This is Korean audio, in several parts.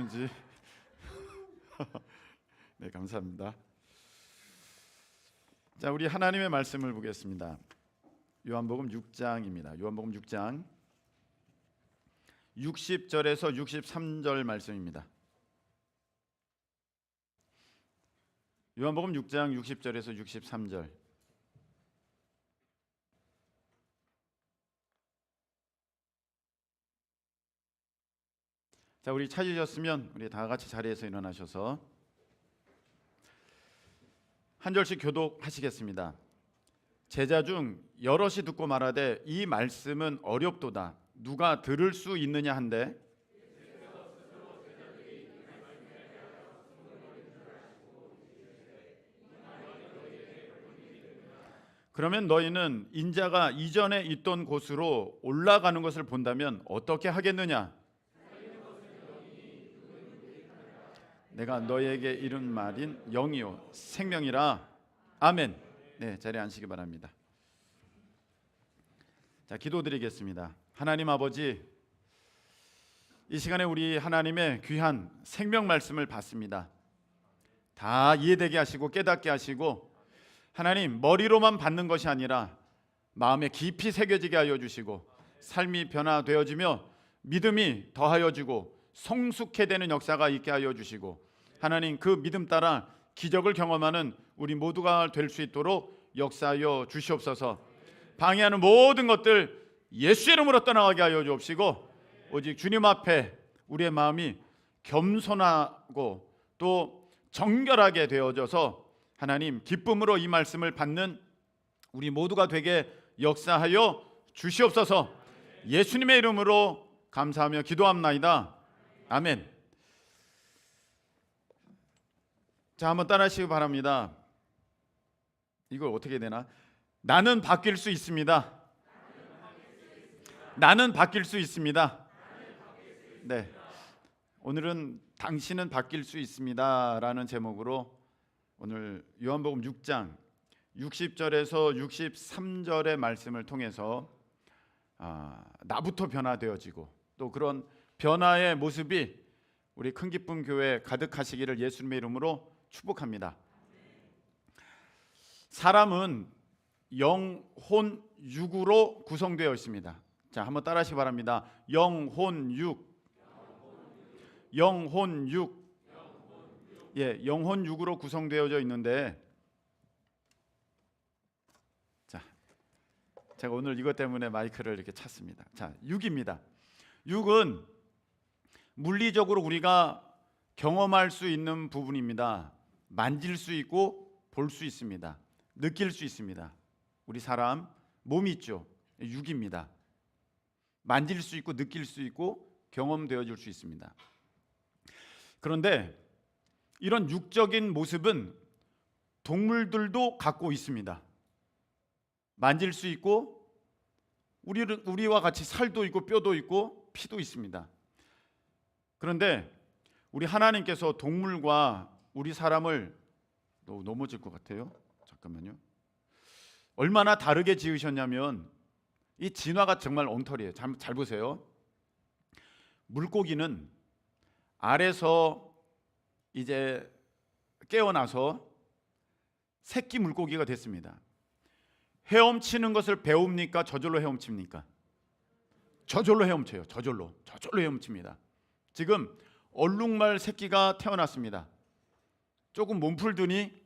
그런지 네, 감사합니다. 자, 우리 하나님의 말씀을 보겠습니다. 요한복음 6장입니다. 요한복음 6장 60절에서 63절 말씀입니다. 요한복음 6장 60절에서 63절. 자, 우리 찾으셨으면 우리 다 같이 자리에서 일어나셔서 한 절씩 교독하시겠습니다. 제자 중 여럿이 듣고 말하되 이 말씀은 어렵도다. 누가 들을 수 있느냐 한데 그러면 너희는 인자가 이전에 있던 곳으로 올라가는 것을 본다면 어떻게 하겠느냐? 내가 너희에게 이른 말인 영이요 생명이라. 아멘. 네, 자리에 앉으시기 바랍니다. 자, 기도드리겠습니다. 하나님 아버지, 이 시간에 우리 하나님의 귀한 생명 말씀을 받습니다. 다 이해되게 하시고 깨닫게 하시고 하나님 머리로만 받는 것이 아니라 마음에 깊이 새겨지게 하여 주시고 삶이 변화되어지며 믿음이 더하여지고 성숙해 되는 역사가 있게 하여 주시고 하나님 그 믿음 따라 기적을 경험하는 우리 모두가 될 수 있도록 역사하여 주시옵소서. 방해하는 모든 것들 예수의 이름으로 떠나가게 하여 주옵시고 오직 주님 앞에 우리의 마음이 겸손하고 또 정결하게 되어져서 하나님 기쁨으로 이 말씀을 받는 우리 모두가 되게 역사하여 주시옵소서. 예수님의 이름으로 감사하며 기도합나이다. 아멘. 자, 한번 따라하시기 바랍니다. 이걸 어떻게 되나? 나는 바뀔 수 있습니다. 나는 바뀔 수 있습니다. 네, 오늘은 당신은 바뀔 수 있습니다라는 제목으로 오늘 요한복음 6장 60절에서 63절의 말씀을 통해서 나부터 변화되어지고 또 그런 변화의 모습이 우리 큰 기쁨 교회 가득하시기를 예수님의 이름으로 축복합니다. 사람은 영, 혼, 육으로 구성되어 있습니다. 자, 한번 따라하시기 바랍니다. 영, 혼, 육. 영, 혼, 육. 예, 영혼 육으로 구성되어져 있는데, 자, 제가 오늘 이것 때문에 마이크를 이렇게 찾습니다. 자, 육입니다. 육은 물리적으로 우리가 경험할 수 있는 부분입니다. 만질 수 있고 볼 수 있습니다. 느낄 수 있습니다. 우리 사람 몸이 있죠. 육입니다. 만질 수 있고 느낄 수 있고 경험되어질 수 있습니다. 그런데 이런 육적인 모습은 동물들도 갖고 있습니다. 만질 수 있고 우리와 같이 살도 있고 뼈도 있고 피도 있습니다. 그런데 우리 하나님께서 동물과 우리 사람을 넘어질 것 같아요. 잠깐만요. 얼마나 다르게 지으셨냐면 이 진화가 정말 엉터리예요. 잘 보세요. 물고기는 알에서 이제 깨어나서 새끼 물고기가 됐습니다. 헤엄치는 것을 배웁니까? 저절로 헤엄칩니까? 저절로 헤엄쳐요. 저절로 헤엄칩니다. 지금 얼룩말 새끼가 태어났습니다. 조금 몸풀더니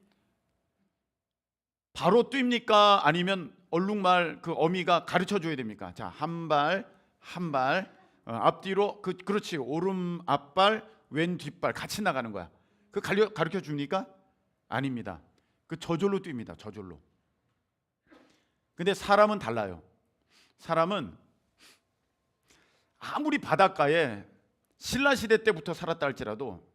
바로 뜁니까? 아니면 얼룩말 그 어미가 가르쳐 줘야 됩니까? 자, 한 발 앞뒤로 그렇지. 오른 앞발 왼 뒷발 같이 나가는 거야. 그 가르쳐 줍니까? 아닙니다. 그 저절로 뜁니다. 저절로. 근데 사람은 달라요. 사람은 아무리 바닷가에 신라시대 때부터 살았다 할지라도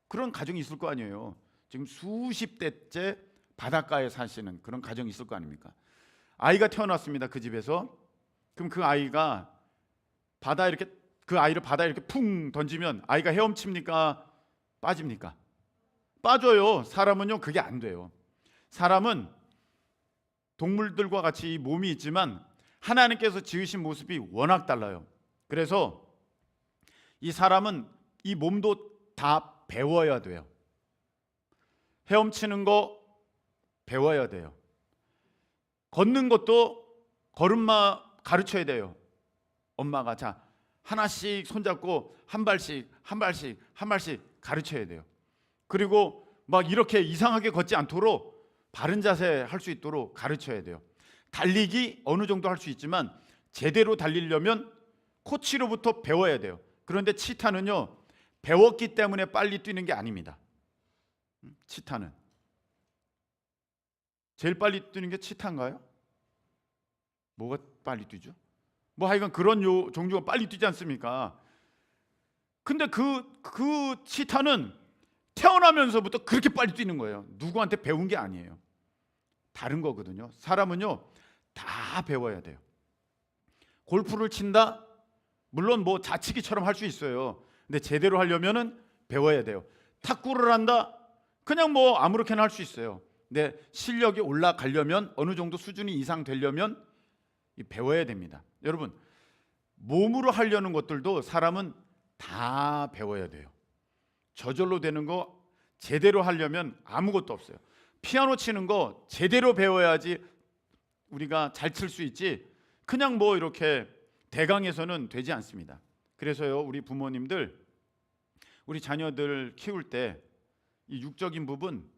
그런 가정이 있을 거 아니에요. 지금 수십 대째 바닷가에 사시는 그런 가정이 있을 거 아닙니까? 아이가 태어났습니다. 그 집에서. 그럼 그 아이가 그 아이를 바다에 이렇게 풍 던지면 아이가 헤엄칩니까? 빠집니까? 빠져요. 사람은요, 그게 안 돼요. 사람은 동물들과 같이 이 몸이 있지만 하나님께서 지으신 모습이 워낙 달라요. 그래서 이 사람은 이 몸도 다 배워야 돼요. 헤엄치는 거 배워야 돼요. 걷는 것도 걸음마 가르쳐야 돼요. 엄마가 자 하나씩 손잡고 한 발씩 가르쳐야 돼요. 그리고 막 이렇게 이상하게 걷지 않도록 바른 자세 할 수 있도록 가르쳐야 돼요. 달리기 어느 정도 할 수 있지만 제대로 달리려면 코치로부터 배워야 돼요. 그런데 치타는요, 배웠기 때문에 빨리 뛰는 게 아닙니다. 치타는 제일 빨리 뛰는 게 치타인가요? 뭐가 빨리 뛰죠? 뭐 하여간 그런 종류가 빨리 뛰지 않습니까? 근데 그 치타는 태어나면서부터 그렇게 빨리 뛰는 거예요. 누구한테 배운 게 아니에요. 다른 거거든요. 사람은요 다 배워야 돼요. 골프를 친다? 물론 뭐 자치기처럼 할 수 있어요. 근데 제대로 하려면은 배워야 돼요. 탁구를 한다? 그냥 뭐 아무렇게나 할 수 있어요. 근데 실력이 올라가려면 어느 정도 수준이 이상 되려면 배워야 됩니다. 여러분, 몸으로 하려는 것들도 사람은 다 배워야 돼요. 저절로 되는 거 제대로 하려면 아무것도 없어요. 피아노 치는 거 제대로 배워야지 우리가 잘 칠 수 있지 그냥 뭐 이렇게 대강해서는 되지 않습니다. 그래서요, 우리 부모님들 우리 자녀들 키울 때 이 육적인 부분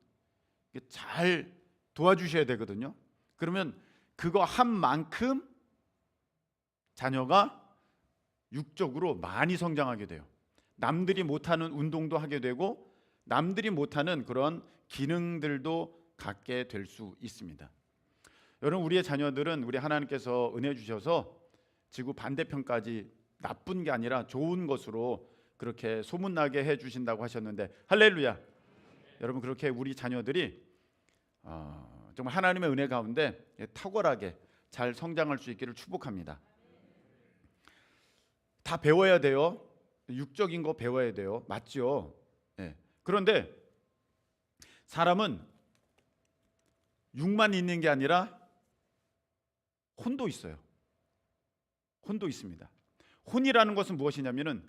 잘 도와주셔야 되거든요. 그러면 그거 한 만큼 자녀가 육적으로 많이 성장하게 돼요. 남들이 못하는 운동도 하게 되고 남들이 못하는 그런 기능들도 갖게 될 수 있습니다. 여러분, 우리의 자녀들은 우리 하나님께서 은혜 주셔서 지구 반대편까지 나쁜 게 아니라 좋은 것으로 그렇게 소문나게 해주신다고 하셨는데 할렐루야. 여러분, 그렇게 우리 자녀들이 정말 하나님의 은혜 가운데 탁월하게 잘 성장할 수 있기를 축복합니다. 다 배워야 돼요. 육적인 거 배워야 돼요. 맞죠? 네. 그런데 사람은 육만 있는 게 아니라 혼도 있어요. 혼도 있습니다. 혼이라는 것은 무엇이냐면은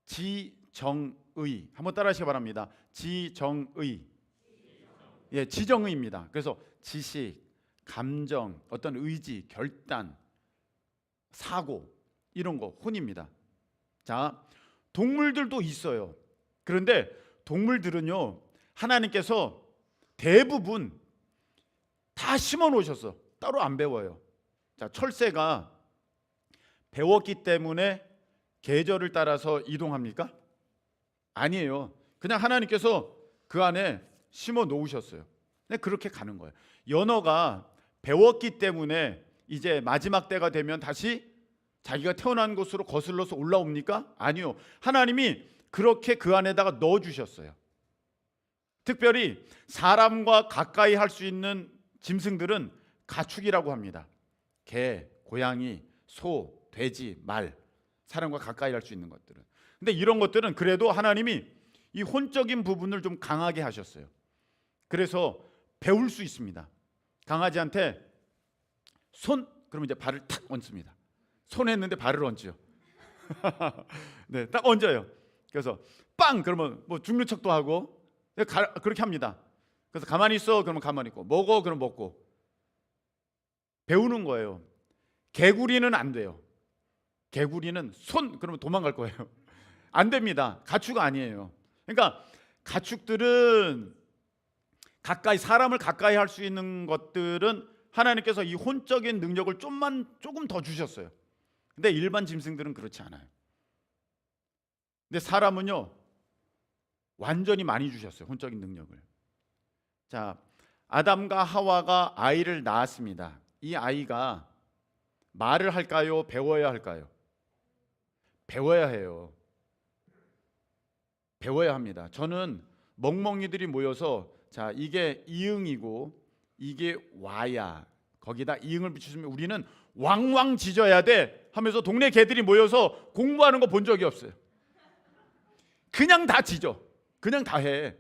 지정의. 한번 따라하시기 바랍니다. 지정의. 예, 지정의입니다. 그래서 지식, 감정, 어떤 의지, 결단, 사고 이런 거 혼입니다. 자, 동물들도 있어요. 그런데 동물들은요, 하나님께서 대부분 다 심어 놓으셨어. 따로 안 배워요. 자, 철새가 배웠기 때문에 계절을 따라서 이동합니까? 아니에요. 그냥 하나님께서 그 안에 심어 놓으셨어요. 그냥 그렇게 가는 거예요. 연어가 배웠기 때문에 이제 마지막 때가 되면 다시 자기가 태어난 곳으로 거슬러서 올라옵니까? 아니요. 하나님이 그렇게 그 안에다가 넣어 주셨어요. 특별히 사람과 가까이 할 수 있는 짐승들은 가축이라고 합니다. 개, 고양이, 소, 돼지, 말, 사람과 가까이 할 수 있는 것들은. 근데 이런 것들은 그래도 하나님이 이 혼적인 부분을 좀 강하게 하셨어요. 그래서 배울 수 있습니다. 강아지한테 손, 그러면 이제 발을 탁 얹습니다. 손 했는데 발을 얹죠. 네, 딱 얹어요. 그래서 빵, 그러면 뭐 죽는 척도 하고 그렇게 합니다. 그래서 가만히 있어, 그러면 가만히 있고, 먹어, 그럼 먹고. 배우는 거예요. 개구리는 안 돼요. 개구리는 손, 그러면 도망갈 거예요. 안 됩니다. 가축 아니에요. 그러니까 가축들은 가까이, 사람을 가까이 할 수 있는 것들은 하나님께서 이 혼적인 능력을 조금 더 주셨어요. 근데 일반 짐승들은 그렇지 않아요. 근데 사람은요, 완전히 많이 주셨어요. 혼적인 능력을. 자, 아담과 하와가 아이를 낳았습니다. 이 아이가 말을 할까요? 배워야 할까요? 배워야 해요. 배워야 합니다. 저는 멍멍이들이 모여서 자, 이게 이응이고 이게 와야, 거기다 이응을 붙이시면 우리는 왕왕 짖어야 돼 하면서 동네 개들이 모여서 공부하는 거 본 적이 없어요. 그냥 다 짖어. 그냥 다 해.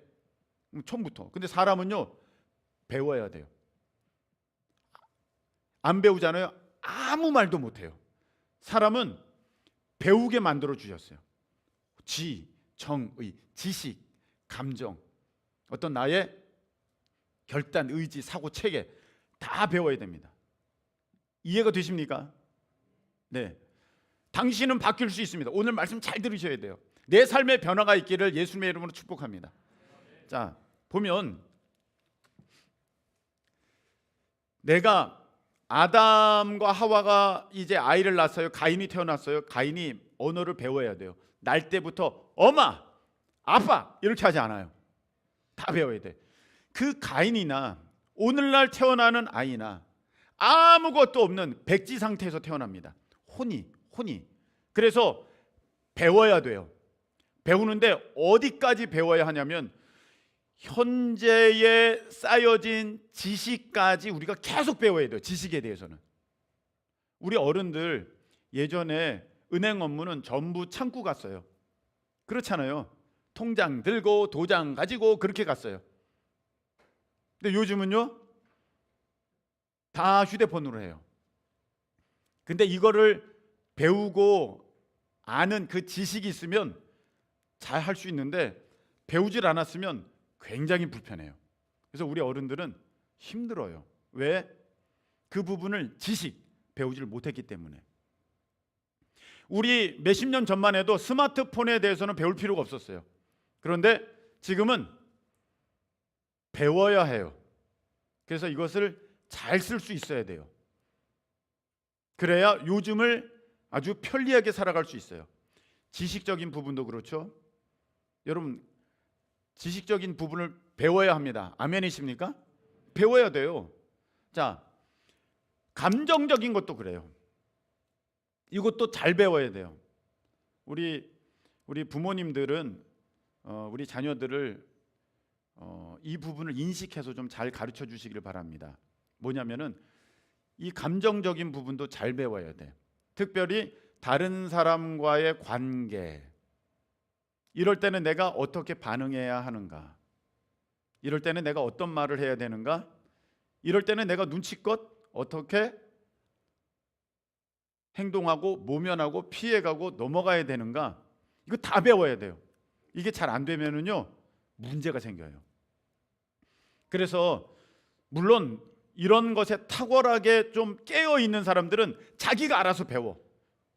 처음부터. 근데 사람은요, 배워야 돼요. 안 배우잖아요. 아무 말도 못 해요. 사람은 배우게 만들어 주셨어요. 정의, 지식, 감정, 어떤 나의 결단, 의지, 사고, 체계 다 배워야 됩니다. 이해가 되십니까? 네. 당신은 바뀔 수 있습니다. 오늘 말씀 잘 들으셔야 돼요. 내 삶의 변화가 있기를 예수님의 이름으로 축복합니다. 자, 보면 내가 아담과 하와가 이제 아이를 낳았어요. 가인이 태어났어요. 가인이 언어를 배워야 돼요. 날 때부터 엄마, 아빠 이렇게 하지 않아요. 다 배워야 돼. 그 가인이나 오늘날 태어나는 아이나 아무것도 없는 백지 상태에서 태어납니다. 혼이. 그래서 배워야 돼요. 배우는데 어디까지 배워야 하냐면 현재에 쌓여진 지식까지 우리가 계속 배워야 돼요. 지식에 대해서는. 우리 어른들 예전에 은행 업무는 전부 창구 갔어요. 그렇잖아요. 통장 들고 도장 가지고 그렇게 갔어요. 근데 요즘은요 다 휴대폰으로 해요. 근데 이거를 배우고 아는 그 지식이 있으면 잘 할 수 있는데 배우질 않았으면 굉장히 불편해요. 그래서 우리 어른들은 힘들어요. 왜? 그 부분을 지식 배우질 못했기 때문에. 우리 몇십 년 전만 해도 스마트폰에 대해서는 배울 필요가 없었어요. 그런데 지금은 배워야 해요. 그래서 이것을 잘 쓸 수 있어야 돼요. 그래야 요즘을 아주 편리하게 살아갈 수 있어요. 지식적인 부분도 그렇죠. 여러분 지식적인 부분을 배워야 합니다. 아멘이십니까? 배워야 돼요. 자, 감정적인 것도 그래요. 이것도 잘 배워야 돼요. 우리 부모님들은 우리 자녀들을 이 부분을 인식해서 좀 잘 가르쳐 주시기를 바랍니다. 뭐냐면은 이 감정적인 부분도 잘 배워야 돼. 특별히 다른 사람과의 관계. 이럴 때는 내가 어떻게 반응해야 하는가? 이럴 때는 내가 어떤 말을 해야 되는가? 이럴 때는 내가 눈치껏 어떻게 행동하고 모면하고 피해가고 넘어가야 되는가? 이거 다 배워야 돼요. 이게 잘 안 되면은요 문제가 생겨요. 그래서 물론 이런 것에 탁월하게 좀 깨어 있는 사람들은 자기가 알아서 배워.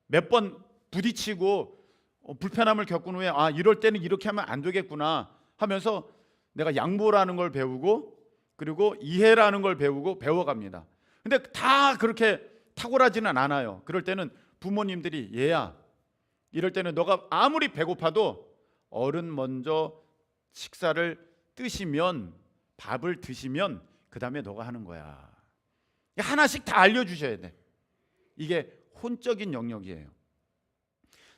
몇 번 부딪히고 불편함을 겪은 후에 아 이럴 때는 이렇게 하면 안 되겠구나 하면서 내가 양보라는 걸 배우고 그리고 이해라는 걸 배우고 배워갑니다. 근데 다 그렇게 탁월하지는 않아요. 그럴 때는 부모님들이 얘야 이럴 때는 너가 아무리 배고파도 어른 먼저 식사를 뜨시면 밥을 드시면 그 다음에 너가 하는 거야. 하나씩 다 알려주셔야 돼. 이게 혼적인 영역이에요.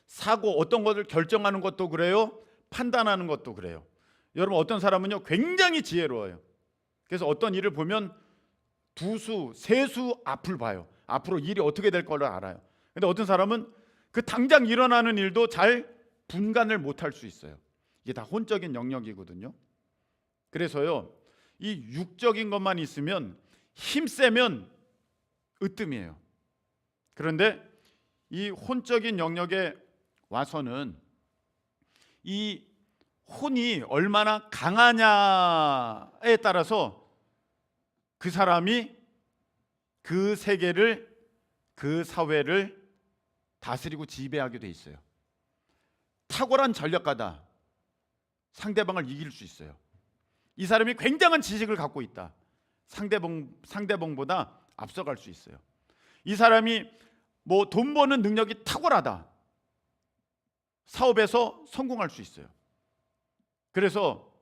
사고 어떤 것을 결정하는 것도 그래요. 판단하는 것도 그래요. 여러분 어떤 사람은요 굉장히 지혜로워요. 그래서 어떤 일을 보면 두 수, 세 수 앞을 봐요. 앞으로 일이 어떻게 될 거를 알아요. 근데 어떤 사람은 그 당장 일어나는 일도 잘 분간을 못할 수 있어요. 이게 다 혼적인 영역이거든요. 그래서요 이 육적인 것만 있으면 힘세면 으뜸이에요. 그런데 이 혼적인 영역에 와서는 이 혼이 얼마나 강하냐에 따라서 그 사람이 그 세계를 그 사회를 다스리고 지배하게 돼 있어요. 탁월한 전략가다. 상대방을 이길 수 있어요. 이 사람이 굉장한 지식을 갖고 있다. 상대방보다 앞서갈 수 있어요. 이 사람이 뭐 돈 버는 능력이 탁월하다. 사업에서 성공할 수 있어요. 그래서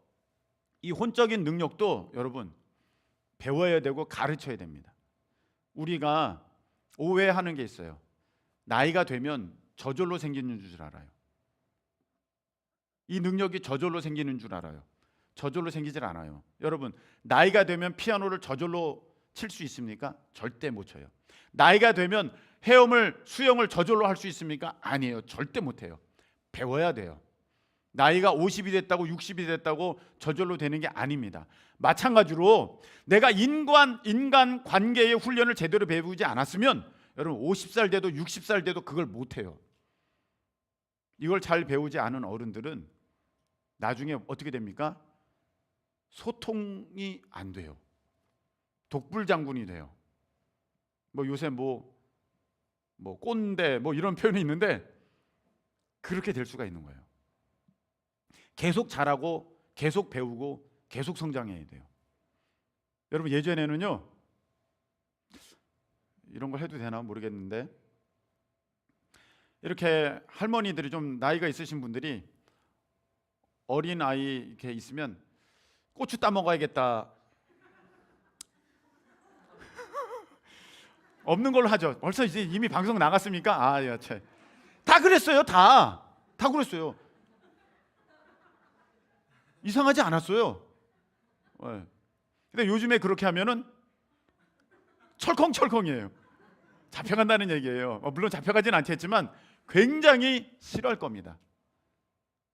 이 혼적인 능력도 여러분 배워야 되고 가르쳐야 됩니다. 우리가 오해하는 게 있어요. 나이가 되면 저절로 생기는 줄 알아요. 이 능력이 저절로 생기는 줄 알아요. 저절로 생기질 않아요. 여러분 나이가 되면 피아노를 저절로 칠 수 있습니까? 절대 못 쳐요. 나이가 되면 헤엄을 수영을 저절로 할 수 있습니까? 아니에요. 절대 못 해요. 배워야 돼요. 나이가 50이 됐다고 60이 됐다고 저절로 되는 게 아닙니다. 마찬가지로 내가 인간 관계의 훈련을 제대로 배우지 않았으면 여러분 50살 돼도 60살 돼도 그걸 못 해요. 이걸 잘 배우지 않은 어른들은 나중에 어떻게 됩니까? 소통이 안 돼요. 독불장군이 돼요. 요새 꼰대 이런 표현이 있는데 그렇게 될 수가 있는 거예요. 계속 잘하고 계속 배우고 계속 성장해야 돼요. 여러분, 예전에는요, 이런 걸 해도 되나 모르겠는데, 이렇게 할머니들이 좀 나이가 있으신 분들이 어린 아이 이렇게 있으면 고추 따 먹어야겠다. 없는 걸로 하죠. 벌써 이제 이미 방송 나갔습니까? 다 그랬어요. 다 그랬어요. 이상하지 않았어요. 근데 요즘에 그렇게 하면은 철컹철컹이에요. 잡혀간다는 얘기예요. 물론 잡혀가진 않겠지만 굉장히 싫어할 겁니다.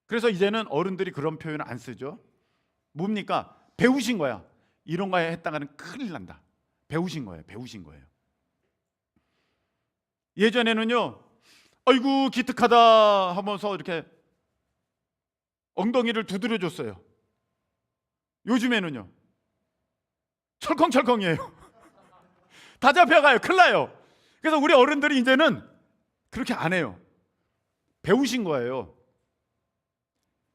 그래서 이제는 어른들이 그런 표현을 안 쓰죠. 뭡니까? 배우신 거야. 이런 거 했다가는 큰일 난다. 배우신 거예요. 예전에는요, 아이고 기특하다 하면서 이렇게 엉덩이를 두드려 줬어요. 요즘에는요, 철컹철컹이에요. 다 잡혀가요. 큰일 나요. 그래서 우리 어른들이 이제는 그렇게 안 해요. 배우신 거예요.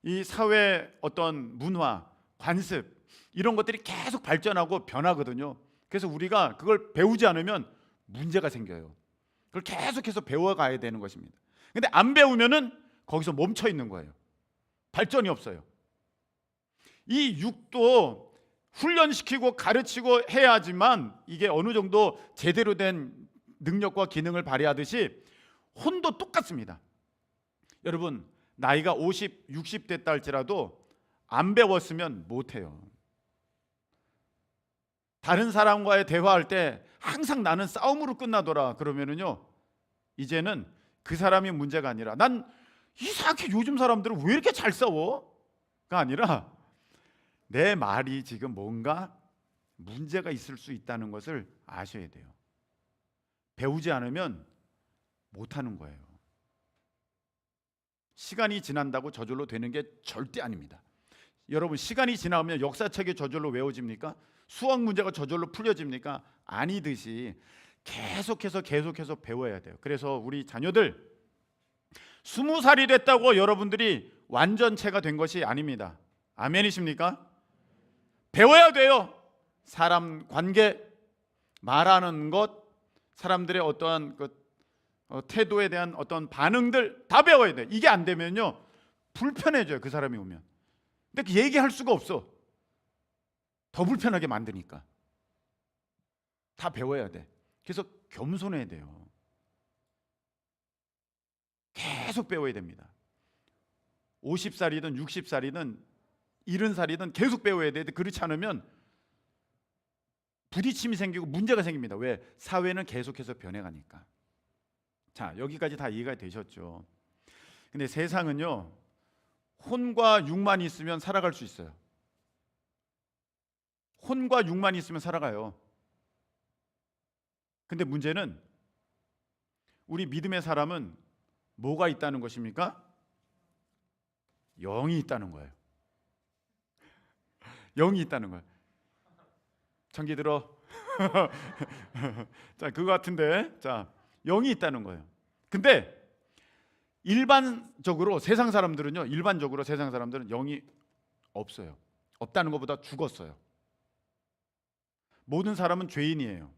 이 사회 어떤 문화, 관습 이런 것들이 계속 발전하고 변하거든요. 그래서 우리가 그걸 배우지 않으면 문제가 생겨요. 그걸 계속해서 배워가야 되는 것입니다. 근데 안 배우면은 거기서 멈춰 있는 거예요. 발전이 없어요. 이 육도 훈련시키고 가르치고 해야지만 이게 어느 정도 제대로 된 능력과 기능을 발휘하듯이 혼도 똑같습니다. 여러분, 나이가 50, 60 됐다 할지라도 안 배웠으면 못해요. 다른 사람과의 대화할 때 항상 나는 싸움으로 끝나더라 그러면은요, 이제는 그 사람이 문제가 아니라 난 이상하게 요즘 사람들은 왜 이렇게 잘 싸워가 아니라 내 말이 지금 뭔가 문제가 있을 수 있다는 것을 아셔야 돼요. 배우지 않으면 못하는 거예요. 시간이 지난다고 저절로 되는 게 절대 아닙니다. 여러분, 시간이 지나면 역사책이 저절로 외워집니까? 수학 문제가 저절로 풀려집니까? 아니듯이 계속해서 배워야 돼요. 그래서 우리 자녀들 20살이 됐다고 여러분들이 완전체가 된 것이 아닙니다. 아멘이십니까? 배워야 돼요. 사람 관계, 말하는 것, 사람들의 어떠한 태도에 대한 어떤 반응들 다 배워야 돼. 이게 안 되면요, 불편해져요. 그 사람이 오면. 근데 얘기할 수가 없어. 더 불편하게 만드니까. 다 배워야 돼. 그래서 겸손해야 돼요. 계속 배워야 됩니다. 50살이든 60살이든 70살이든 계속 배워야 돼. 그렇지 않으면 부딪힘이 생기고 문제가 생깁니다. 왜? 사회는 계속해서 변해가니까. 자, 여기까지 다 이해가 되셨죠? 근데 세상은요, 혼과 육만 있으면 살아갈 수 있어요. 혼과 육만 있으면 살아가요. 근데 문제는 우리 믿음의 사람은 뭐가 있다는 것입니까? 영이 있다는 거예요. 영이 있다는 거예요. 전기 들어. 자, 그거 같은데. 자, 영이 있다는 거예요. 근데 일반적으로 세상 사람들은요, 세상 사람들은 영이 없어요. 없다는 것보다 죽었어요. 모든 사람은 죄인이에요.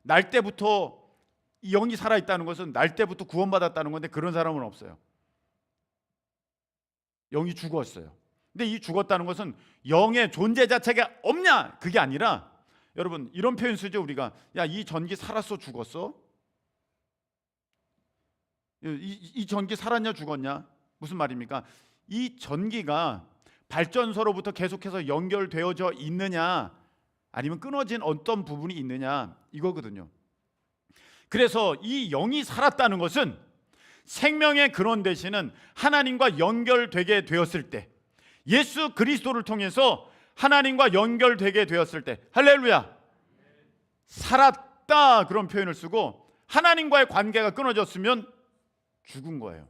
날 때부터 이 영이 살아있다는 것은 날 때부터 구원받았다는 건데 그런 사람은 없어요. 영이 죽었어요. 근데 이 죽었다는 것은 영의 존재 자체가 없냐, 그게 아니라, 여러분 이런 표현 쓰죠. 우리가 야, 이 전기 살았어 죽었어? 이 전기 살았냐 죽었냐? 무슨 말입니까? 이 전기가 발전소로부터 계속해서 연결되어져 있느냐 아니면 끊어진 어떤 부분이 있느냐, 이거거든요. 그래서 이 영이 살았다는 것은 생명의 근원 되시는 하나님과 연결되게 되었을 때, 예수 그리스도를 통해서 하나님과 연결되게 되었을 때, 할렐루야, 살았다 그런 표현을 쓰고, 하나님과의 관계가 끊어졌으면 죽은 거예요.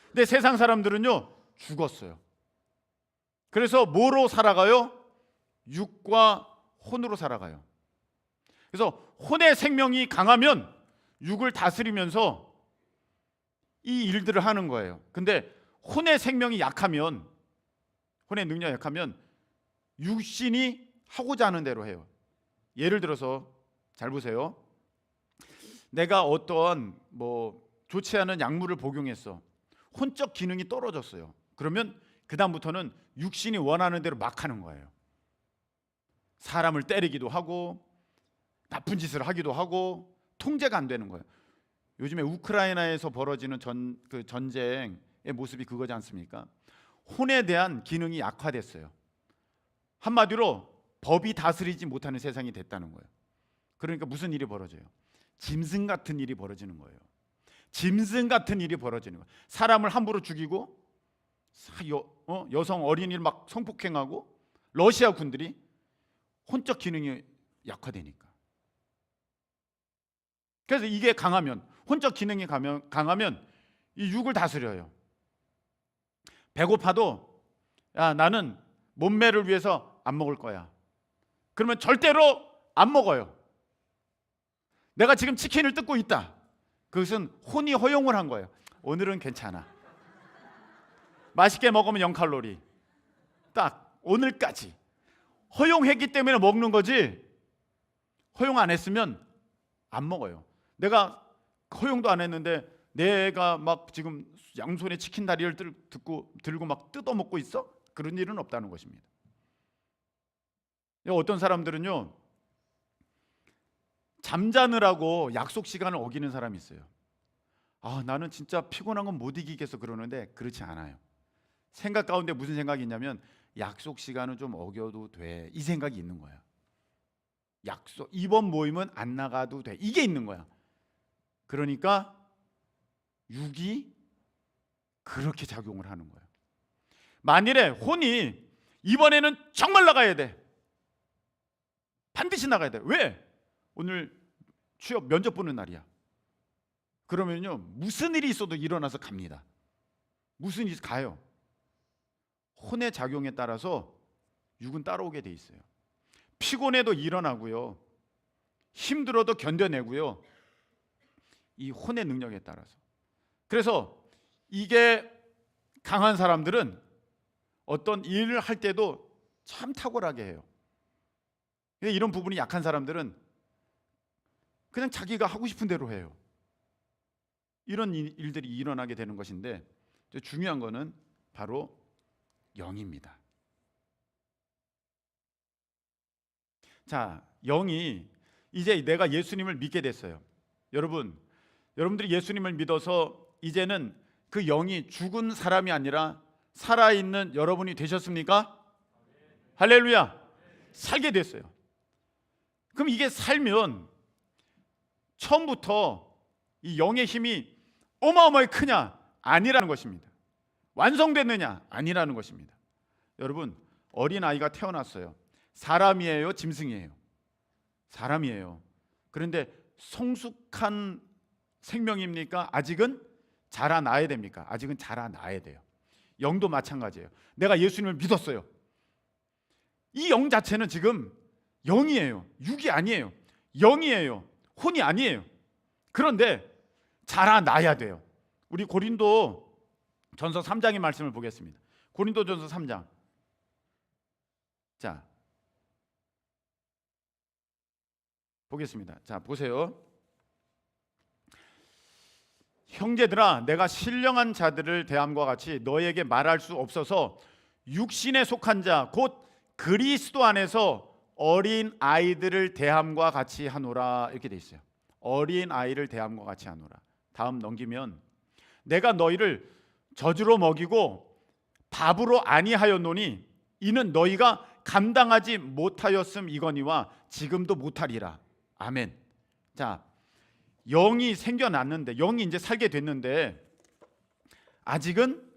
근데 세상 사람들은요, 죽었어요. 그래서 뭐로 살아가요? 육과 혼으로 살아가요. 그래서 혼의 생명이 강하면 육을 다스리면서 이 일들을 하는 거예요. 근데 혼의 생명이 약하면, 혼의 능력이 약하면 육신이 하고자 하는 대로 해요. 예를 들어서 잘 보세요. 내가 어떤 좋지 않은 약물을 복용했어. 혼적 기능이 떨어졌어요. 그러면 그 다음부터는 육신이 원하는 대로 막 하는 거예요. 사람을 때리기도 하고 나쁜 짓을 하기도 하고 통제가 안 되는 거예요. 요즘에 우크라이나에서 벌어지는 전쟁의 모습이 그거지 않습니까? 혼에 대한 기능이 약화됐어요. 한마디로 법이 다스리지 못하는 세상이 됐다는 거예요. 그러니까 무슨 일이 벌어져요? 짐승 같은 일이 벌어지는 거예요. 짐승 같은 일이 벌어지는 거예요. 사람을 함부로 죽이고 여성 어린이를 막 성폭행하고 러시아 군들이 혼적 기능이 약화되니까. 그래서 이게 강하면, 혼적 기능이 강하면 이 육을 다스려요. 배고파도 야, 나는 몸매를 위해서 안 먹을 거야. 그러면 절대로 안 먹어요. 내가 지금 치킨을 뜯고 있다. 그것은 혼이 허용을 한 거예요. 오늘은 괜찮아. 맛있게 먹으면 0칼로리. 딱 오늘까지. 허용했기 때문에 먹는 거지. 허용 안 했으면 안 먹어요. 내가 허용도 안 했는데 내가 막 지금 양손에 치킨 다리를 들고 막 뜯어 먹고 있어? 그런 일은 없다는 것입니다. 어떤 사람들은요, 잠자느라고 약속 시간을 어기는 사람이 있어요. 나는 진짜 피곤한 건 못 이기겠어 그러는데 그렇지 않아요. 생각 가운데 무슨 생각이 있냐면 약속 시간은 좀 어겨도 돼, 이 생각이 있는 거야. 약속, 이번 모임은 안 나가도 돼, 이게 있는 거야. 그러니까 육이 그렇게 작용을 하는 거예요. 만일에 혼이 이번에는 정말 나가야 돼, 반드시 나가야 돼. 왜? 오늘 취업 면접 보는 날이야. 그러면요, 무슨 일이 있어도 일어나서 갑니다. 무슨 일이 가요. 혼의 작용에 따라서 육은 따라오게 돼 있어요. 피곤해도 일어나고요, 힘들어도 견뎌내고요, 이 혼의 능력에 따라서. 그래서 이게 강한 사람들은 어떤 일을 할 때도 참 탁월하게 해요. 이런 부분이 약한 사람들은 그냥 자기가 하고 싶은 대로 해요. 이런 일들이 일어나게 되는 것인데, 중요한 거는 바로 영입니다. 자, 영이 이제 내가 예수님을 믿게 됐어요. 여러분들이 예수님을 믿어서 이제는 그 영이 죽은 사람이 아니라 살아있는 여러분이 되셨습니까? 할렐루야. 살게 됐어요. 그럼 이게 살면 처음부터 이 영의 힘이 어마어마하게 크냐? 아니라는 것입니다. 완성됐느냐? 아니라는 것입니다. 여러분, 어린아이가 태어났어요. 사람이에요? 짐승이에요? 사람이에요. 그런데 성숙한 생명입니까? 아직은 자라나야 됩니까? 아직은 자라나야 돼요. 영도 마찬가지예요. 내가 예수님을 믿었어요. 이 영 자체는 지금 영이에요. 육이 아니에요. 영이에요. 혼이 아니에요. 그런데 자라나야 돼요. 우리 고린도 전서 3장의 말씀을 보겠습니다. 고린도 전서 3장. 자, 보겠습니다. 자, 보세요. 형제들아, 내가 신령한 자들을 대함과 같이 너에게 말할 수 없어서 육신에 속한 자 곧 그리스도 안에서 어린 아이들을 대함과 같이 하노라, 이렇게 돼 있어요. 어린 아이를 대함과 같이 하노라. 다음 넘기면 내가 너희를 젖으로 먹이고 밥으로 아니하였노니 이는 너희가 감당하지 못하였음이거니와 지금도 못하리라. 아멘. 자, 영이 생겨났는데, 영이 이제 살게 됐는데 아직은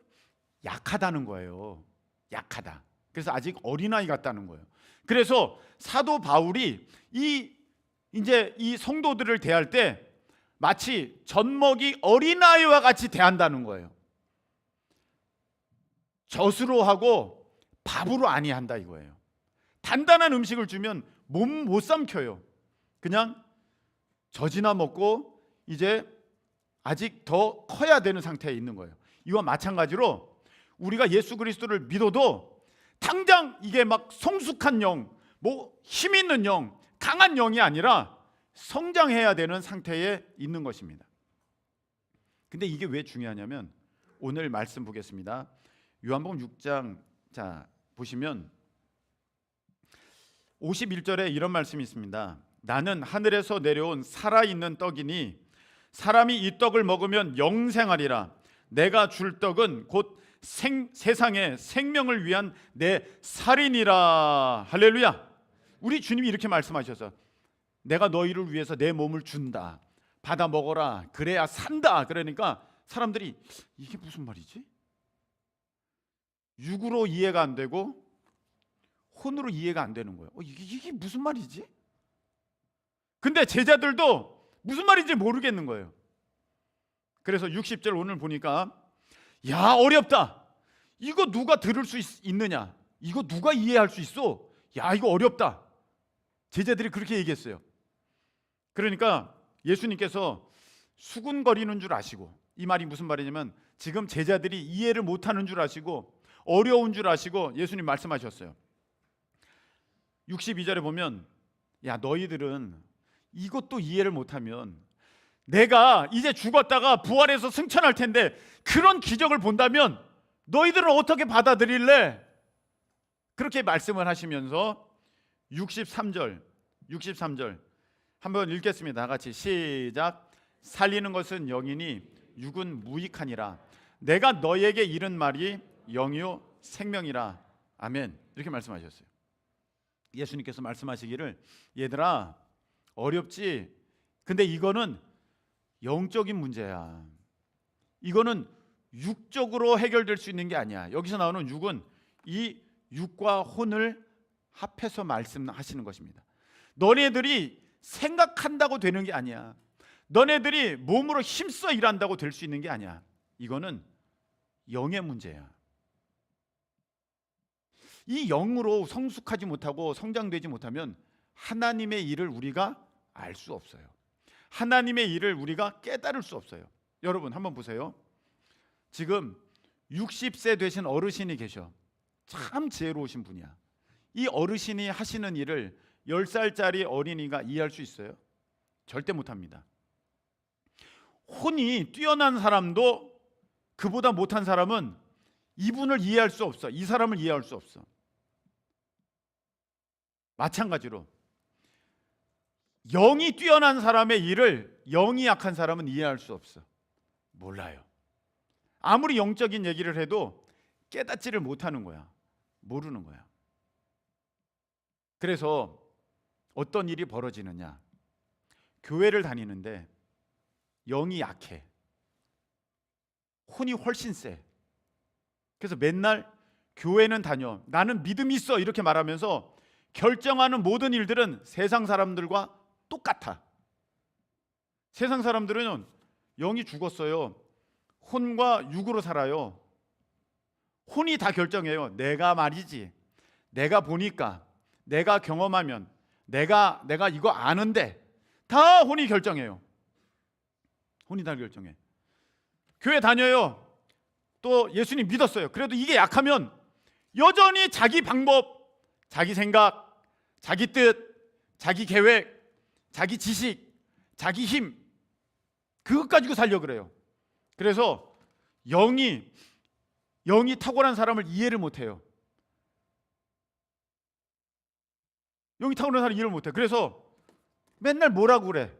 약하다는 거예요. 약하다. 그래서 아직 어린아이 같다는 거예요. 그래서 사도 바울이 이제 이 성도들을 대할 때 마치 젖먹이 어린아이와 같이 대한다는 거예요. 젖으로 하고 밥으로 아니한다 이거예요. 단단한 음식을 주면 몸 못 삼켜요. 그냥 젖이나 먹고 이제 아직 더 커야 되는 상태에 있는 거예요. 이와 마찬가지로 우리가 예수 그리스도를 믿어도 당장 이게 막 성숙한 영, 뭐 힘 있는 영, 강한 영이 아니라 성장해야 되는 상태에 있는 것입니다. 근데 이게 왜 중요하냐면 오늘 말씀 보겠습니다. 요한복음 6장 자 보시면 51절에 이런 말씀이 있습니다. 나는 하늘에서 내려온 살아있는 떡이니 사람이 이 떡을 먹으면 영생하리라. 내가 줄 떡은 곧 세상의 생명을 위한 내 살이니라. 할렐루야. 우리 주님이 이렇게 말씀하셔서 내가 너희를 위해서 내 몸을 준다. 받아 먹어라. 그래야 산다. 그러니까 사람들이 이게 무슨 말이지? 육으로 이해가 안 되고 혼으로 이해가 안 되는 거예요. 이게 무슨 말이지? 근데 제자들도 무슨 말인지 모르겠는 거예요. 그래서 60절 오늘 보니까 야 어렵다. 이거 누가 들을 수 있느냐? 이거 누가 이해할 수 있어? 야 이거 어렵다. 제자들이 그렇게 얘기했어요. 그러니까 예수님께서 수군거리는 줄 아시고, 이 말이 무슨 말이냐면 지금 제자들이 이해를 못하는 줄 아시고 어려운 줄 아시고 예수님 말씀하셨어요. 62절에 보면 야 너희들은 이것도 이해를 못하면 내가 이제 죽었다가 부활해서 승천할 텐데 그런 기적을 본다면 너희들은 어떻게 받아들일래? 그렇게 말씀을 하시면서 63절 한번 읽겠습니다. 다 같이 시작. 살리는 것은 영이니 육은 무익하니라. 내가 너에게 이른 말이 영이요 생명이라. 아멘. 이렇게 말씀하셨어요. 예수님께서 말씀하시기를 얘들아 어렵지? 근데 이거는 영적인 문제야. 이거는 육적으로 해결될 수 있는 게 아니야. 여기서 나오는 육은 이 육과 혼을 합해서 말씀하시는 것입니다. 너네들이 생각한다고 되는 게 아니야. 너네들이 몸으로 힘써 일한다고 될 수 있는 게 아니야. 이거는 영의 문제야. 이 영으로 성숙하지 못하고 성장되지 못하면 하나님의 일을 우리가 알 수 없어요. 하나님의 일을 우리가 깨달을 수 없어요. 여러분 한번 보세요. 지금 60세 되신 어르신이 계셔. 참 지혜로우신 분이야. 이 어르신이 하시는 일을 10살짜리 어린이가 이해할 수 있어요? 절대 못합니다. 혼이 뛰어난 사람도 그보다 못한 사람은 이분을 이해할 수 없어. 이 사람을 이해할 수 없어. 마찬가지로 영이 뛰어난 사람의 일을 영이 약한 사람은 이해할 수 없어. 몰라요. 아무리 영적인 얘기를 해도 깨닫지를 못하는 거야. 모르는 거야. 그래서 어떤 일이 벌어지느냐? 교회를 다니는데 영이 약해. 혼이 훨씬 세. 그래서 맨날 교회는 다녀. 나는 믿음이 있어. 이렇게 말하면서 결정하는 모든 일들은 세상 사람들과 똑같아. 세상 사람들은 영이 죽었어요. 혼과 육으로 살아요. 혼이 다 결정해요. 내가 말이지. 내가 보니까, 내가 경험하면, 내가 이거 아는데 다 혼이 결정해요. 혼이 다 결정해. 교회 다녀요. 또 예수님 믿었어요. 그래도 이게 약하면 여전히 자기 방법, 자기 생각, 자기 뜻, 자기 계획, 자기 지식, 자기 힘 그것 가지고 살려 그래요. 그래서 영이 탁월한 사람을 이해를 못해요. 영이 탁월한 사람을 이해를 못해. 그래서 맨날 뭐라고 그래?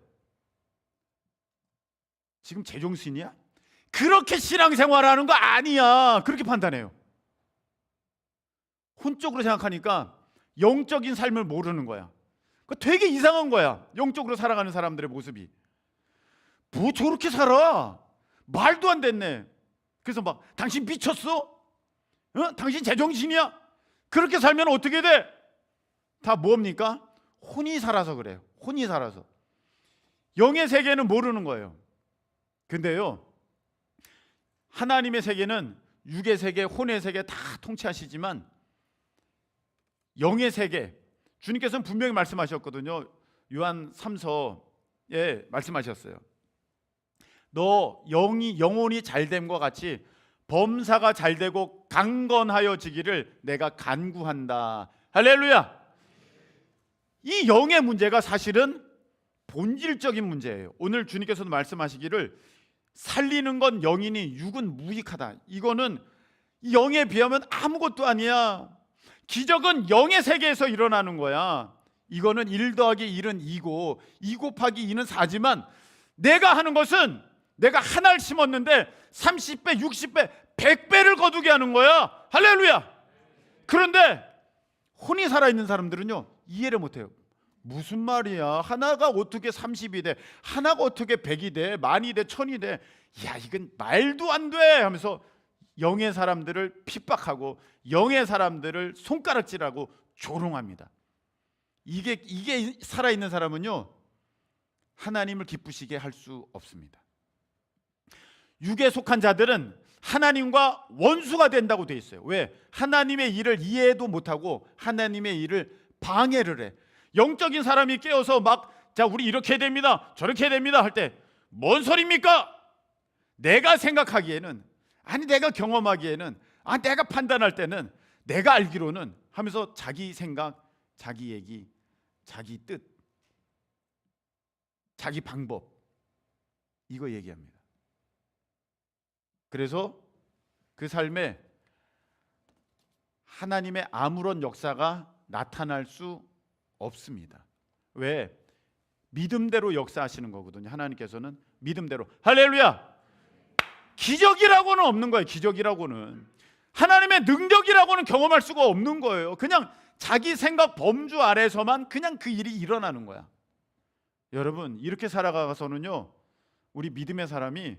지금 제정신이야? 그렇게 신앙생활하는 거 아니야. 그렇게 판단해요. 혼적으로 생각하니까 영적인 삶을 모르는 거야. 되게 이상한 거야. 영적으로 살아가는 사람들의 모습이. 뭐 저렇게 살아? 말도 안 됐네. 그래서 막 당신 미쳤어? 당신 제정신이야? 그렇게 살면 어떻게 돼? 다 뭡니까? 혼이 살아서 그래요. 혼이 살아서. 영의 세계는 모르는 거예요. 근데요, 하나님의 세계는 육의 세계, 혼의 세계 다 통치하시지만 영의 세계, 주님께서는 분명히 말씀하셨거든요. 요한 3서에 말씀하셨어요. 너 영혼이 잘됨과 같이 범사가 잘되고 강건하여지기를 내가 간구한다. 할렐루야. 이 영의 문제가 사실은 본질적인 문제예요. 오늘 주님께서도 말씀하시기를 살리는 건 영이니 육은 무익하다. 이거는 영에 비하면 아무것도 아니야. 기적은 영의 세계에서 일어나는 거야. 이거는 1 더하기 1은 2고 2 곱하기 2는 4지만 내가 하는 것은 내가 하나를 심었는데 30배, 60배, 100배를 거두게 하는 거야. 할렐루야. 그런데 혼이 살아있는 사람들은요, 이해를 못해요. 무슨 말이야? 하나가 어떻게 30이 돼? 하나가 어떻게 100이 돼? 만이 돼? 1000이 돼? 야, 이건 말도 안 돼! 하면서 영의 사람들을 핍박하고 영의 사람들을 손가락질하고 조롱합니다. 이게 살아있는 사람은요, 하나님을 기쁘시게 할 수 없습니다. 육에 속한 자들은 하나님과 원수가 된다고 돼 있어요. 왜? 하나님의 일을 이해도 못하고 하나님의 일을 방해를 해. 영적인 사람이 깨어서 막 자, 우리 이렇게 해야 됩니다, 저렇게 해야 됩니다 할 때 뭔 소리입니까? 내가 생각하기에는, 아니 내가 경험하기에는, 내가 판단할 때는, 내가 알기로는 하면서 자기 생각, 자기 얘기, 자기 뜻, 자기 방법, 이거 얘기합니다. 그래서 그 삶에 하나님의 아무런 역사가 나타날 수 없습니다. 왜? 믿음대로 역사하시는 거거든요. 하나님께서는 믿음대로. 할렐루야. 기적이라고는 없는 거예요. 기적이라고는 하나님의 능력이라고는 경험할 수가 없는 거예요. 그냥 자기 생각 범주 아래서만 그냥 그 일이 일어나는 거야. 여러분, 이렇게 살아가서는요, 우리 믿음의 사람이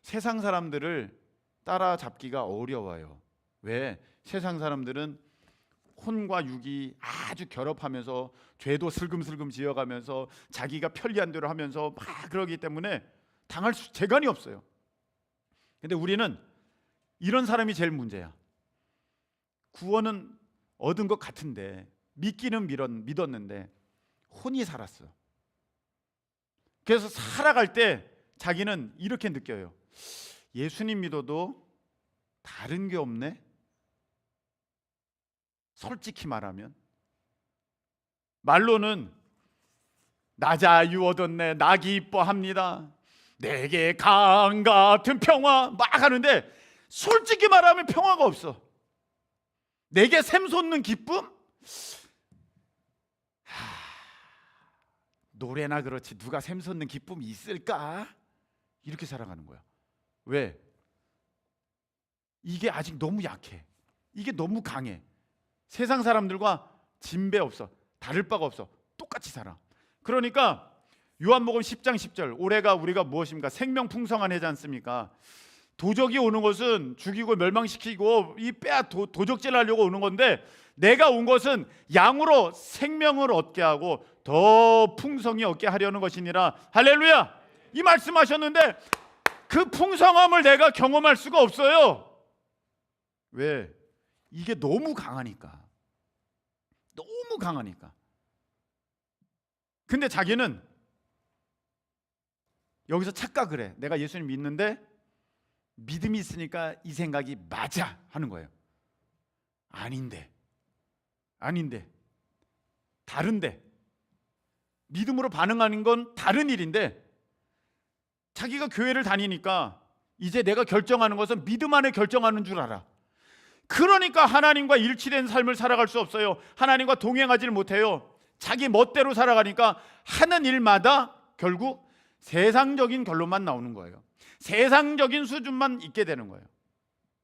세상 사람들을 따라잡기가 어려워요. 왜? 세상 사람들은 혼과 육이 아주 결합하면서 죄도 슬금슬금 지어가면서 자기가 편리한 대로 하면서 막 그러기 때문에 당할 재간이 없어요. 근데 우리는 이런 사람이 제일 문제야. 구원은 얻은 것 같은데, 믿기는 믿었는데 혼이 살았어. 그래서 살아갈 때 자기는 이렇게 느껴요. 예수님 믿어도 다른 게 없네. 솔직히 말하면 말로는 나 자유 얻었네, 나 기뻐합니다, 내게 강 같은 평화 막 하는데 솔직히 말하면 평화가 없어. 내게 샘솟는 기쁨? 노래나 그렇지 누가 샘솟는 기쁨이 있을까? 이렇게 살아가는 거야. 왜? 이게 아직 너무 약해. 이게 너무 강해. 세상 사람들과 진배 없어. 다를 바가 없어. 똑같이 살아. 그러니까 요한복음 10장 10절, 올해가 우리가 무엇입니까? 생명 풍성한 해지 않습니까? 도적이 오는 것은 죽이고 멸망시키고 이 도적질 하려고 오는 건데, 내가 온 것은 양으로 생명을 얻게 하고 더 풍성히 얻게 하려는 것이니라. 할렐루야. 이 말씀하셨는데 그 풍성함을 내가 경험할 수가 없어요. 왜? 이게 너무 강하니까. 너무 강하니까. 근데 자기는 여기서 착각을 해. 내가 예수님 믿는데 믿음이 있으니까 이 생각이 맞아 하는 거예요. 아닌데 다른데, 믿음으로 반응하는 건 다른 일인데, 자기가 교회를 다니니까 이제 내가 결정하는 것은 믿음 안에 결정하는 줄 알아. 그러니까 하나님과 일치된 삶을 살아갈 수 없어요. 하나님과 동행하지를 못해요. 자기 멋대로 살아가니까 하는 일마다 결국 세상적인 결론만 나오는 거예요. 세상적인 수준만 있게 되는 거예요.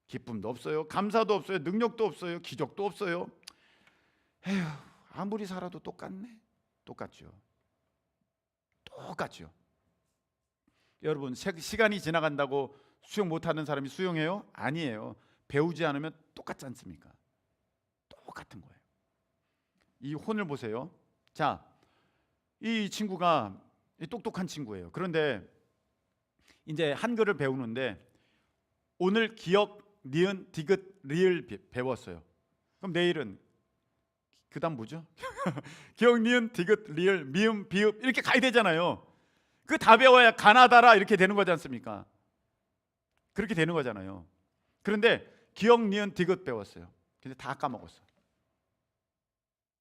기쁨도 없어요, 감사도 없어요, 능력도 없어요, 기적도 없어요. 에휴, 아무리 살아도 똑같네. 똑같죠. 여러분, 시간이 지나간다고 수용 못하는 사람이 수용해요? 아니에요. 배우지 않으면 똑같지 않습니까? 똑같은 거예요. 이 혼을 보세요. 자, 이 친구가 똑똑한 친구예요. 그런데 이제 한글을 배우는데 오늘 기역, 니은, 디귿, 리을 배웠어요. 그럼 내일은 그다음 뭐죠? 기억, 니은, 디귿, 리을, 미음, 비읍 이렇게 가야 되잖아요. 그 다 배워야 가나다라 이렇게 되는 거지 않습니까? 그렇게 되는 거잖아요. 그런데 기억, 니은, 디귿 배웠어요. 근데 다 까먹었어.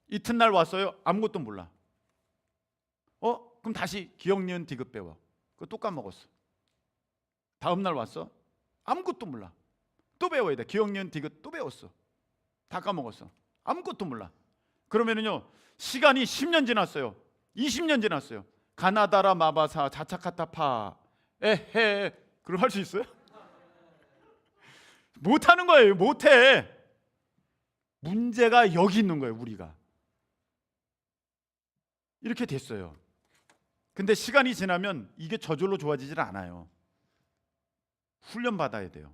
이튿날 왔어요. 아무것도 몰라. 그럼 다시 기억, 니은, 디귿 배워. 그거 또 까먹었어. 다음 날 왔어. 아무것도 몰라. 또 배워야 돼. 기억, 니은, 디귿 또 배웠어. 다 까먹었어. 아무것도 몰라. 그러면은요, 시간이 10년 지났어요. 20년 지났어요. 가나다라 마바사 자차카타파 에헤, 그걸 할 수 있어요? 못하는 거예요. 못해. 문제가 여기 있는 거예요. 우리가 이렇게 됐어요. 근데 시간이 지나면 이게 저절로 좋아지질 않아요. 훈련 받아야 돼요.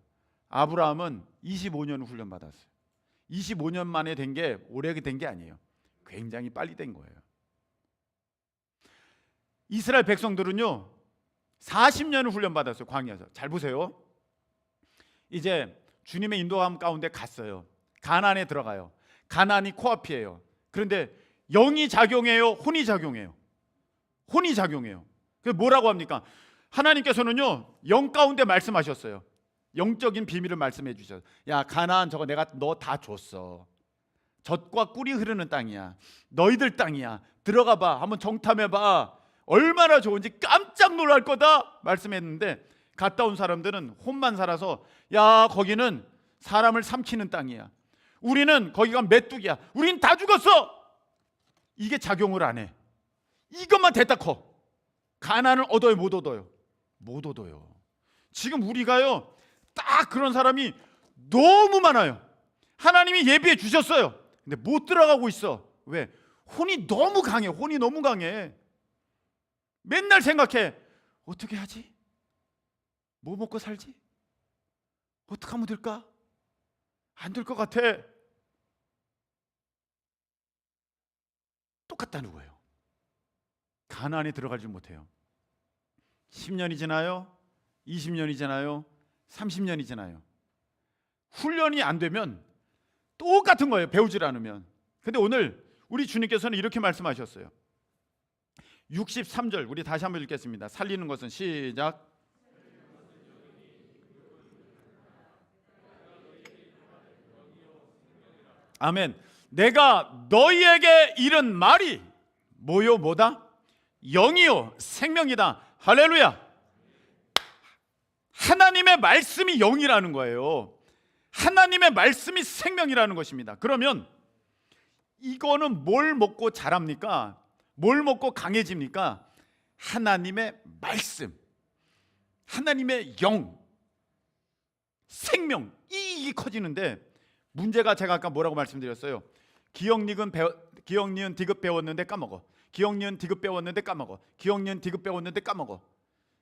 아브라함은 25년 훈련 받았어요. 25년 만에 된 게 오래 된 게 아니에요. 굉장히 빨리 된 거예요. 이스라엘 백성들은요 40년을 훈련 받았어요. 광야에서. 잘 보세요. 이제 주님의 인도함 가운데 갔어요. 가나안에 들어가요. 가나안이 코앞이에요. 그런데 영이 작용해요? 혼이 작용해요? 혼이 작용해요. 그래서 뭐라고 합니까? 하나님께서는요 영 가운데 말씀하셨어요. 영적인 비밀을 말씀해 주셨어요. 야, 가나안 저거 내가 너 다 줬어. 젖과 꿀이 흐르는 땅이야. 너희들 땅이야. 들어가 봐. 한번 정탐해 봐. 얼마나 좋은지 깜짝 놀랄 거다 말씀했는데 갔다 온 사람들은 혼만 살아서 야, 거기는 사람을 삼키는 땅이야. 우리는 거기가 메뚜기야. 우린 다 죽었어. 이게 작용을 안 해. 이것만 됐다 커. 가나안을 얻어요, 못 얻어요? 못 얻어요. 지금 우리가요 딱 그런 사람이 너무 많아요. 하나님이 예비해 주셨어요. 근데 못 들어가고 있어. 왜? 혼이 너무 강해. 혼이 너무 강해. 맨날 생각해. 어떻게 하지? 뭐 먹고 살지? 어떻게 하면 될까? 안 될 것 같아. 똑같다는 거예요. 가나안에 들어가지 못해요. 10년이 지나요. 20년이 지나요. 30년이 지나요. 훈련이 안 되면 똑같은 거예요. 배우질 않으면. 근데 오늘 우리 주님께서는 이렇게 말씀하셨어요. 63절 우리 다시 한번 읽겠습니다. 살리는 것은 시작. 아멘. 내가 너희에게 이른 말이 뭐요? 뭐다? 영이요 생명이다. 할렐루야. 하나님의 말씀이 영이라는 거예요. 하나님의 말씀이 생명이라는 것입니다. 그러면 이거는 뭘 먹고 자랍니까? 뭘 먹고 강해집니까? 하나님의 말씀, 하나님의 영, 생명, 이게 커지는데 문제가 제가 아까 뭐라고 말씀드렸어요? 기억, 니은, 디귿 배웠는데 까먹어. 기억, 니은, 디귿 배웠는데 까먹어. 기억, 니은, 디귿 배웠는데 까먹어.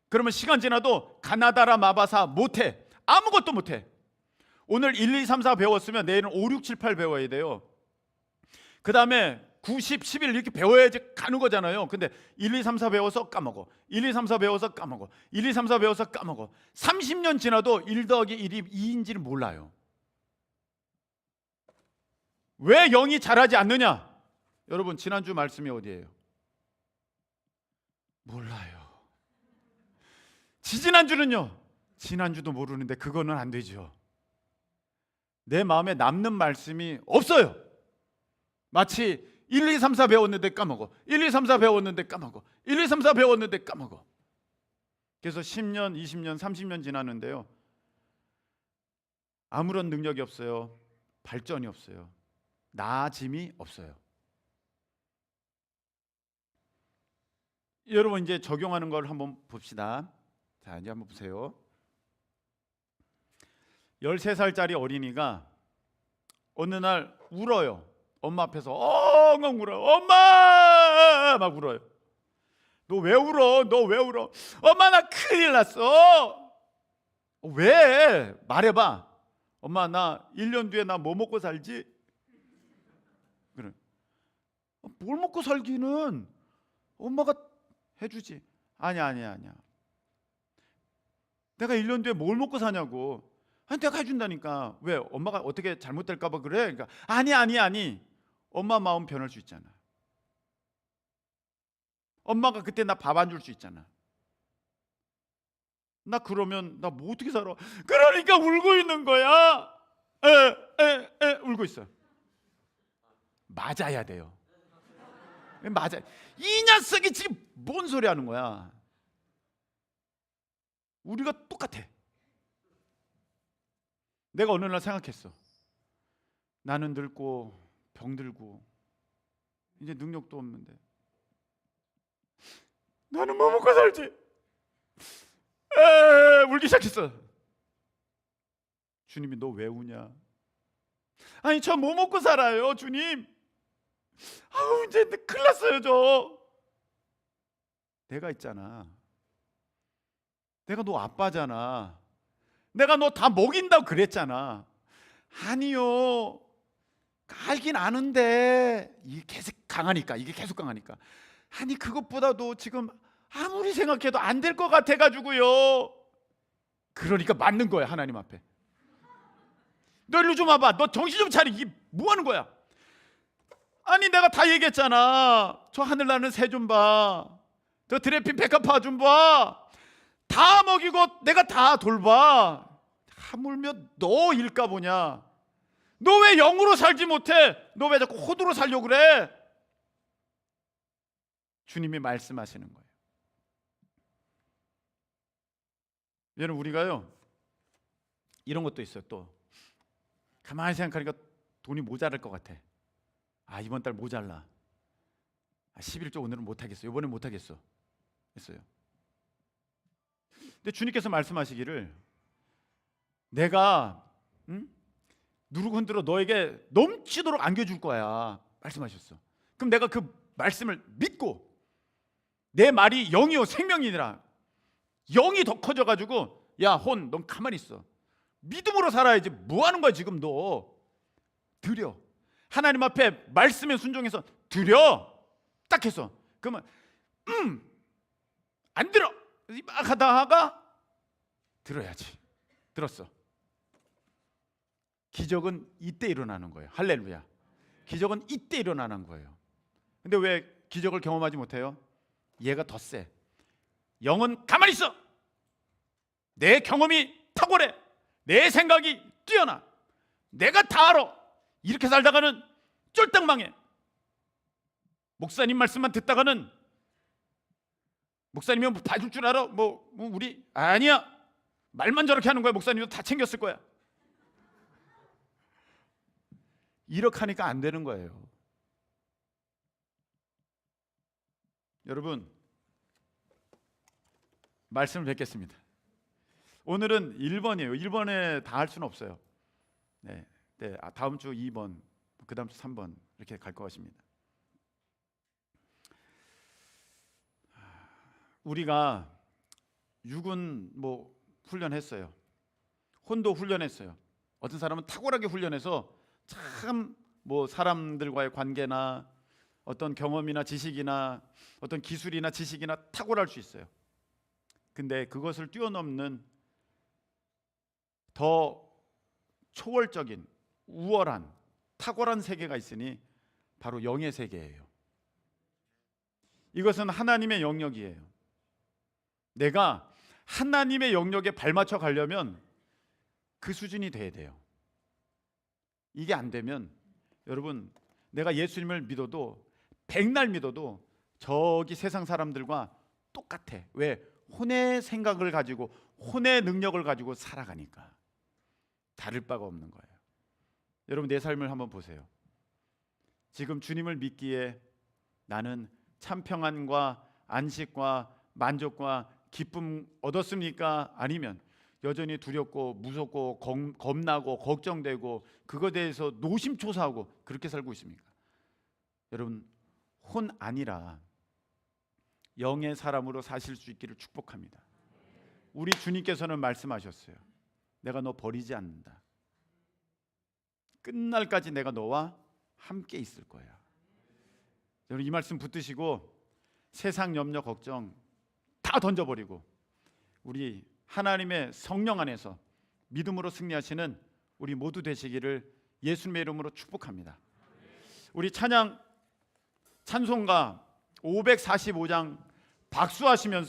그러면 시간 지나도 가나다라 마바사 못해. 아무것도 못해. 오늘 1, 2, 3, 4 배웠으면 내일은 5, 6, 7, 8 배워야 돼요. 그 다음에 9, 10, 11 이렇게 배워야지 가는 거잖아요. 근데 1, 2, 3, 4 배워서 까먹어. 1, 2, 3, 4 배워서 까먹어. 1, 2, 3, 4 배워서 까먹어. 30년 지나도 1 더하기 1이 2인지를 몰라요. 왜 영이 자라지 않느냐? 여러분 지난주 말씀이 어디예요? 몰라요. 지지난주는요? 지난주도 모르는데 그거는 안 되죠. 내 마음에 남는 말씀이 없어요. 마치 1, 2, 3, 4 배웠는데 까먹어. 1, 2, 3, 4 배웠는데 까먹어. 1, 2, 3, 4 배웠는데 까먹어. 그래서 10년, 20년, 30년 지났는데요. 아무런 능력이 없어요. 발전이 없어요. 나아짐이 없어요. 여러분 이제 적용하는 걸 한번 봅시다. 자, 이제 한번 보세요. 13살짜리 어린이가 어느 날 울어요. 엄마 앞에서 엉엉 울어요. 엄마! 막 울어요. 너 왜 울어? 너 왜 울어? 엄마 나 큰일 났어. 왜? 말해봐. 엄마 나 1년 뒤에 나 뭐 먹고 살지? 그래. 뭘 먹고 살기는 엄마가 해주지. 아니야. 내가 1년 뒤에 뭘 먹고 사냐고. 아니 내가 해준다니까. 왜? 엄마가 어떻게 잘못될까 봐 그래? 그러니까 아니. 엄마 마음 변할 수 있잖아. 엄마가 그때 나 밥 안 줄 수 있잖아. 나 그러면 나 뭐 어떻게 살아? 그러니까 울고 있는 거야. 울고 있어. 맞아야 돼요. 맞아. 이 녀석이 지금 뭔 소리 하는 거야? 우리가 똑같아. 내가 어느 날 생각했어. 나는 늙고 병들고 이제 능력도 없는데 나는 뭐 먹고 살지? 울기 시작했어. 주님이 너 왜 우냐? 아니 저 뭐 먹고 살아요 주님? 아우 이제 큰일 났어요 저. 내가 있잖아. 내가 너 아빠잖아. 내가 너 다 먹인다고 그랬잖아. 아니요. 알긴 아는데 이게 계속 강하니까. 아니 그것보다도 지금 아무리 생각해도 안 될 것 같아가지고요. 그러니까 맞는 거야 하나님 앞에. 너 일로 좀 와봐. 너 정신 좀 차려. 이게 뭐 하는 거야? 아니 내가 다 얘기했잖아. 저 하늘나는 새 좀 봐. 저 드레핀 백합화 좀 봐. 다 먹이고 내가 다 돌봐. 하물며 너 일까 보냐? 너 왜 영으로 살지 못해? 너 왜 자꾸 호두로 살려고 그래? 주님이 말씀하시는 거예요. 여러분 우리가요 이런 것도 있어요. 또 가만히 생각하니까 돈이 모자랄 것 같아. 아 이번 달 모자라. 11조 오늘은 못하겠어. 이번엔 못하겠어 했어요. 근데 주님께서 말씀하시기를 내가 누르고 흔들어 너에게 넘치도록 안겨줄 거야 말씀하셨어. 그럼 내가 그 말씀을 믿고 내 말이 영이요 생명이니라. 영이 더 커져가지고 야 혼 넌 가만히 있어. 믿음으로 살아야지. 뭐 하는 거야 지금 너. 드려. 하나님 앞에 말씀에 순종해서 드려. 딱 해서 그러면 안 들어 막 하다가 들어야지. 들었어. 기적은 이때 일어나는 거예요. 할렐루야. 기적은 이때 일어나는 거예요. 근데 왜 기적을 경험하지 못해요? 얘가 더 세. 영은 가만히 있어. 내 경험이 탁월해. 내 생각이 뛰어나. 내가 다 알아. 이렇게 살다가는 쫄딱 망해. 목사님 말씀만 듣다가는 목사님이 뭐 봐줄 줄 알아? 뭐 우리 아니야. 말만 저렇게 하는 거야. 목사님도 다 챙겼을 거야. 이렇게 하니까 안 되는 거예요. 여러분 말씀을 뵙겠습니다. 오늘은 1번이에요. 1번에 다 할 수는 없어요. 네, 다음 주 2번, 그 다음 주 3번 이렇게 갈 것 같습니다. 우리가 육은 뭐 훈련했어요. 혼도 훈련했어요. 어떤 사람은 탁월하게 훈련해서 참 뭐 사람들과의 관계나 어떤 경험이나 지식이나 어떤 기술이나 지식이나 탁월할 수 있어요. 근데 그것을 뛰어넘는 더 초월적인 우월한 탁월한 세계가 있으니 바로 영의 세계예요. 이것은 하나님의 영역이에요. 내가 하나님의 영역에 발맞춰 가려면 그 수준이 돼야 돼요. 이게 안 되면 여러분 내가 예수님을 믿어도 백날 믿어도 저기 세상 사람들과 똑같아. 왜? 혼의 생각을 가지고 혼의 능력을 가지고 살아가니까 다를 바가 없는 거예요. 여러분 내 삶을 한번 보세요. 지금 주님을 믿기에 나는 참 평안과 안식과 만족과 기쁨 얻었습니까? 아니면 여전히 두렵고 무섭고 겁나고 걱정되고 그거에 대해서 노심초사하고 그렇게 살고 있습니까? 여러분 혼 아니라 영의 사람으로 사실 수 있기를 축복합니다. 우리 주님께서는 말씀하셨어요. 내가 너 버리지 않는다. 끝날까지 내가 너와 함께 있을 거야. 여러분 이 말씀 붙드시고 세상 염려 걱정 다 던져버리고 우리 하나님의 성령 안에서 믿음으로 승리하시는 우리 모두 되시기를 예수님의 이름으로 축복합니다. 우리 찬송가 545장 박수하시면서